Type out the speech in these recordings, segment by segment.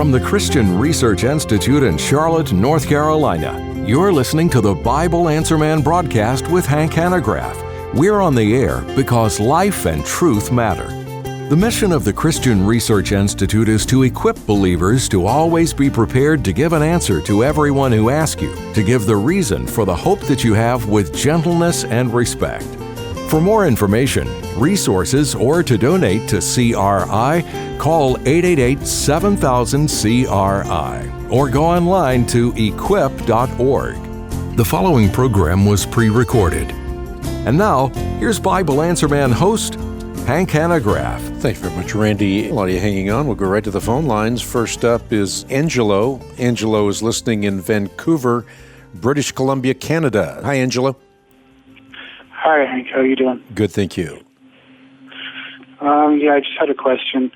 From the Christian Research Institute in Charlotte, North Carolina, you're listening to the Bible Answer Man broadcast with Hank Hanegraaff. We're on the air because life and truth matter. The mission of the Christian Research Institute is to equip believers to always be prepared to give an answer to everyone who asks you, to give the reason for the hope that you have with gentleness and respect. For more information, resources, or to donate to CRI, call 888-7000-CRI or go online to equip.org. The following program was pre-recorded. And now, here's Bible Answer Man host, Hank Hanegraaff. Thank you very much, Randy. A lot of you hanging on. We'll go right to the phone lines. First up is Angelo. Angelo is listening in Vancouver, British Columbia, Canada. Hi, Angelo. Hi, Hank. How are you doing? Good, thank you. I just had a question.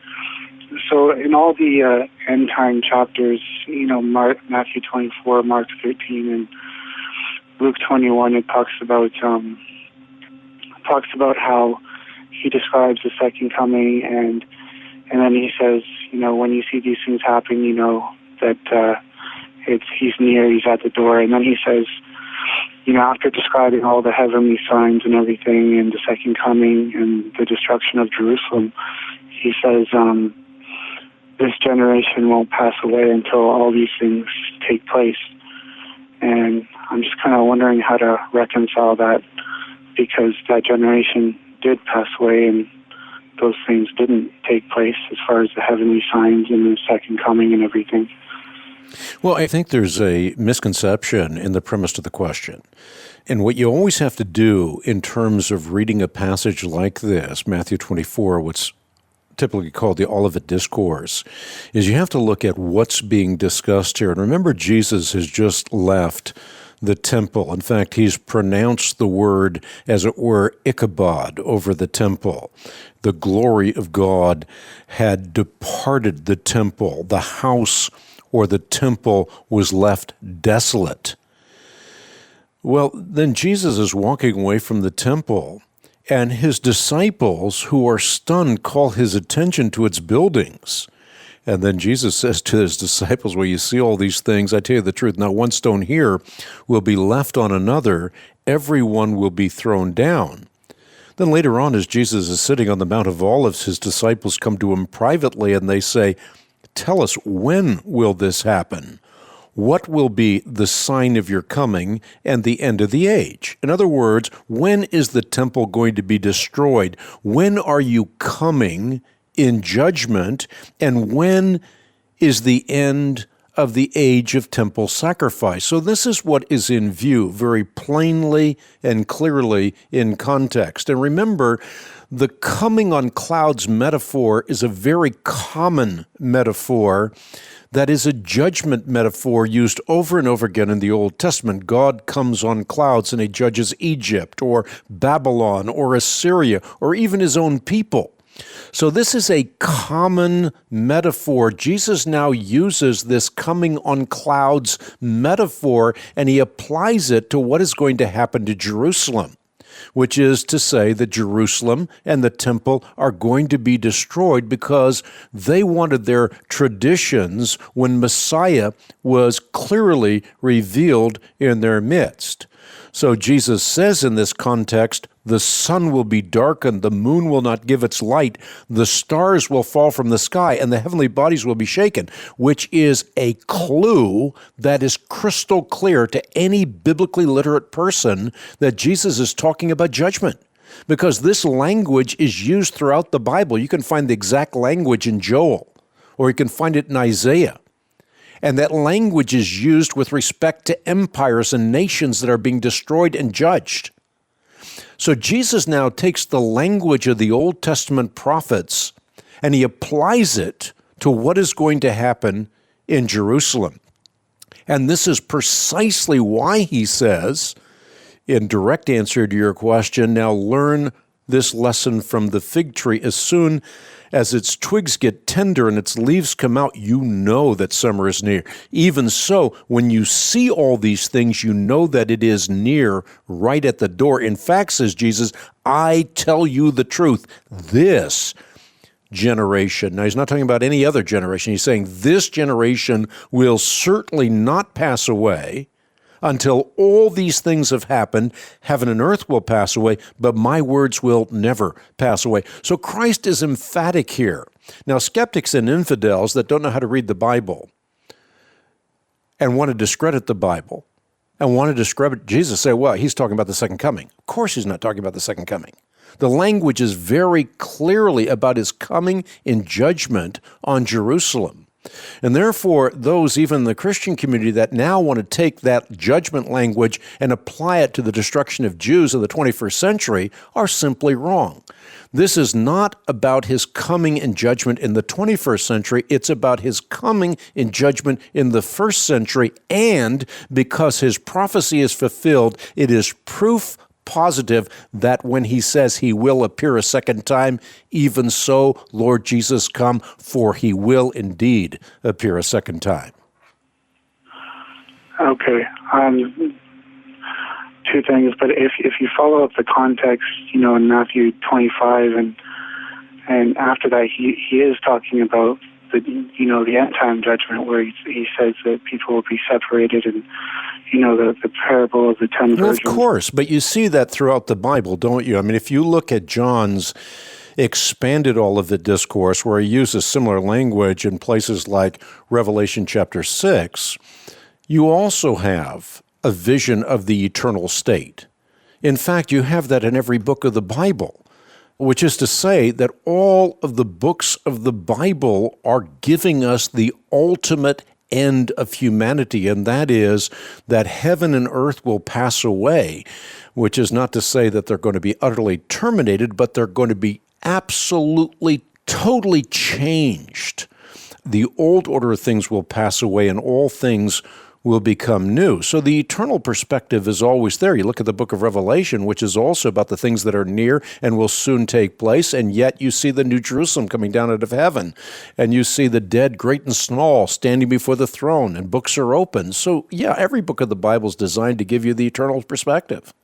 So in all the end time chapters, Matthew 24, Mark 13, and Luke 21, it talks about how he describes the second coming, and then he says, when you see these things happen, that he's near, he's at the door, and then he says, after describing all the heavenly signs and everything, and the second coming and the destruction of Jerusalem, he says, this generation won't pass away until all these things take place. And I'm just kind of wondering how to reconcile that, because that generation did pass away and those things didn't take place as far as the heavenly signs and the second coming and everything. Well, I think there's a misconception in the premise of the question. And what you always have to do in terms of reading a passage like this, Matthew 24, what's typically called the Olivet Discourse, is you have to look at what's being discussed here. And remember, Jesus has just left the temple. In fact, he's pronounced the word, as it were, Ichabod over the temple. The glory of God had departed the temple. The house or the temple was left desolate. Well, then Jesus is walking away from the temple, and his disciples, who are stunned, call his attention to its buildings. And then Jesus says to his disciples, well, you see all these things, I tell you the truth, not one stone here will be left on another, everyone will be thrown down. Then later on, as Jesus is sitting on the Mount of Olives, his disciples come to him privately and they say, tell us, when will this happen? What will be the sign of your coming and the end of the age? In other words, when is the temple going to be destroyed? When are you coming in judgment? And when is the end of the age of temple sacrifice? So this is what is in view very plainly and clearly in context. And remember, the coming on clouds metaphor is a very common metaphor that is a judgment metaphor used over and over again in the Old Testament. God comes on clouds and he judges Egypt or Babylon or Assyria or even his own people. So this is a common metaphor. Jesus now uses this coming on clouds metaphor and he applies it to what is going to happen to Jerusalem, which is to say that Jerusalem and the temple are going to be destroyed because they wanted their traditions when Messiah was clearly revealed in their midst. So Jesus says in this context, the sun will be darkened, the moon will not give its light, the stars will fall from the sky, and the heavenly bodies will be shaken, which is a clue that is crystal clear to any biblically literate person that Jesus is talking about judgment. Because this language is used throughout the Bible. You can find the exact language in Joel, or you can find it in Isaiah. And that language is used with respect to empires and nations that are being destroyed and judged. So Jesus now takes the language of the Old Testament prophets and he applies it to what is going to happen in Jerusalem. And this is precisely why he says, in direct answer to your question, now learn this lesson from the fig tree. As soon as its twigs get tender and its leaves come out, you know that summer is near. Even so, when you see all these things, you know that it is near, right at the door. In fact, says Jesus, I tell you the truth, this generation. Now, he's not talking about any other generation. He's saying this generation will certainly not pass away until all these things have happened. Heaven and earth will pass away, but my words will never pass away. So Christ is emphatic here. Now, skeptics and infidels that don't know how to read the Bible and want to discredit the Bible and want to discredit Jesus say, well, he's talking about the second coming. Of course he's not talking about the second coming. The language is very clearly about his coming in judgment on Jerusalem. And therefore, those, even in the Christian community, that now want to take that judgment language and apply it to the destruction of Jews of the 21st century are simply wrong. This is not about his coming in judgment in the 21st century. It's about his coming in judgment in the first century. And because his prophecy is fulfilled, it is proof positive that when he says he will appear a second time, even so, Lord Jesus, come, for he will indeed appear a second time. Okay. Two things, but if you follow up the context, in Matthew 25, and after that, he is talking about the end time judgment, where he says that people will be separated, and the parable of the 10 virgins. Well, of course, but you see that throughout the Bible, don't you? I mean, if you look at John's expanded Olivet Discourse, where he uses similar language in places like Revelation chapter 6, you also have a vision of the eternal state. In fact, you have that in every book of the Bible, which is to say that all of the books of the Bible are giving us the ultimate end of humanity, and that is that heaven and earth will pass away, which is not to say that they're going to be utterly terminated, but they're going to be absolutely, totally changed. The old order of things will pass away, and all things will become new. So the eternal perspective is always there. You look at the book of Revelation, which is also about the things that are near and will soon take place, and yet you see the New Jerusalem coming down out of heaven, and you see the dead, great and small, standing before the throne, and books are open. So yeah, every book of the Bible is designed to give you the eternal perspective.